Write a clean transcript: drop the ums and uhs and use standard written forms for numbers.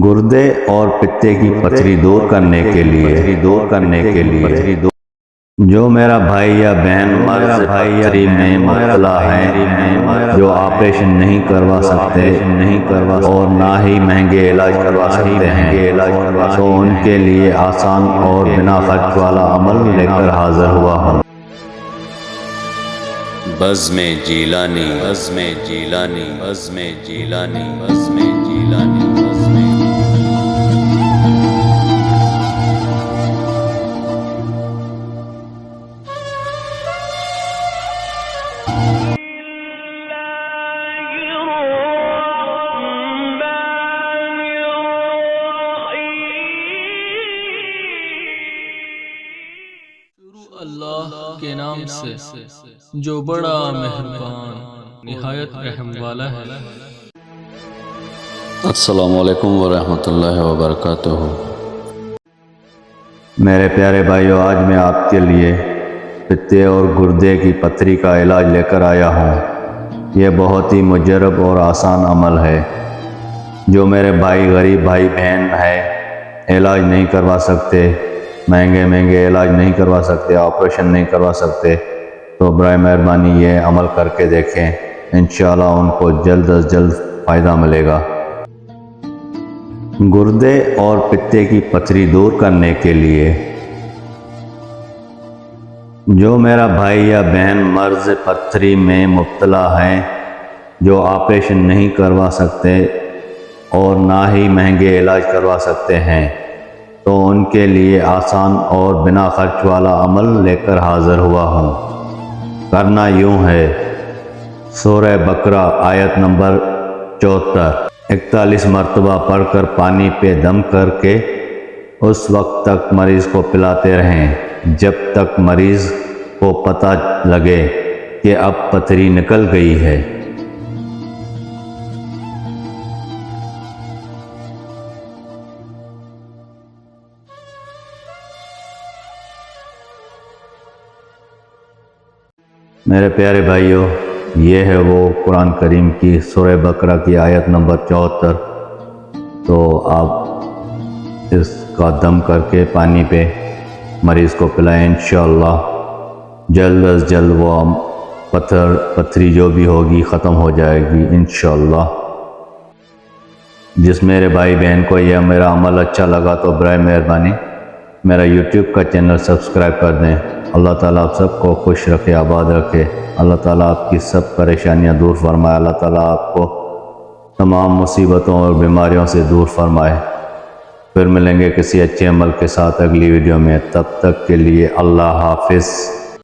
گردے اور پتے کی پتھری دور کرنے کے لیے جو میرا بھائی یا بہن مرض پتھری میں مبتلا ہے، جو آپریشن نہیں کروا سکتے اور نہ ہی مہنگے علاج کروا سکتے ہیں، تو ان کے لیے آسان اور بنا خرچ والا عمل لے کر حاضر ہوا ہوں۔ بزم جیلانی بزم جیلانی بزم جیلانی بزم جیلانی بزم اللہ کے نام سے جو بڑا مہربان نہایت رحم والا ہے۔ السلام علیکم ورحمۃ اللہ وبرکاتہ۔ میرے پیارے بھائیو، آج میں آپ کے لیے پتے اور گردے کی پتھری کا علاج لے کر آیا ہوں۔ یہ بہت ہی مجرب اور آسان عمل ہے۔ جو میرے بھائی غریب بھائی بہن ہے، علاج نہیں کروا سکتے، مہنگے علاج نہیں کروا سکتے، آپریشن نہیں کروا سکتے، تو برائے مہربانی یہ عمل کر کے دیکھیں، انشاءاللہ ان کو جلد از جلد فائدہ ملے گا۔ گردے اور پتے کی پتھری دور کرنے کے لیے جو میرا بھائی یا بہن مرض پتھری میں مبتلا ہے، جو آپریشن نہیں کروا سکتے اور نہ ہی مہنگے علاج کروا سکتے ہیں، تو ان کے لیے آسان اور بنا خرچ والا عمل لے کر حاضر ہوا ہوں۔ کرنا یوں ہے، سورہ بقرہ آیت نمبر 74 41 مرتبہ پڑھ کر پانی پہ دم کر کے اس وقت تک مریض کو پلاتے رہیں جب تک مریض کو پتہ لگے کہ اب پتھری نکل گئی ہے۔ میرے پیارے بھائیوں، یہ ہے وہ قرآن کریم کی سورہ بقرہ کی آیت نمبر 74۔ تو آپ اس کا دم کر کے پانی پہ مریض کو پلائیں، انشاءاللہ جلد از جلد وہ پتھری جو بھی ہوگی ختم ہو جائے گی انشاءاللہ۔ جس میرے بھائی بہن کو یہ میرا عمل اچھا لگا تو برائے مہربانی میرا یوٹیوب کا چینل سبسکرائب کر دیں۔ اللہ تعالیٰ آپ سب کو خوش رکھے، آباد رکھے۔ اللہ تعالیٰ آپ کی سب پریشانیاں دور فرمائے۔ اللہ تعالیٰ آپ کو تمام مصیبتوں اور بیماریوں سے دور فرمائے۔ پھر ملیں گے کسی اچھے عمل کے ساتھ اگلی ویڈیو میں، تب تک کے لیے اللہ حافظ۔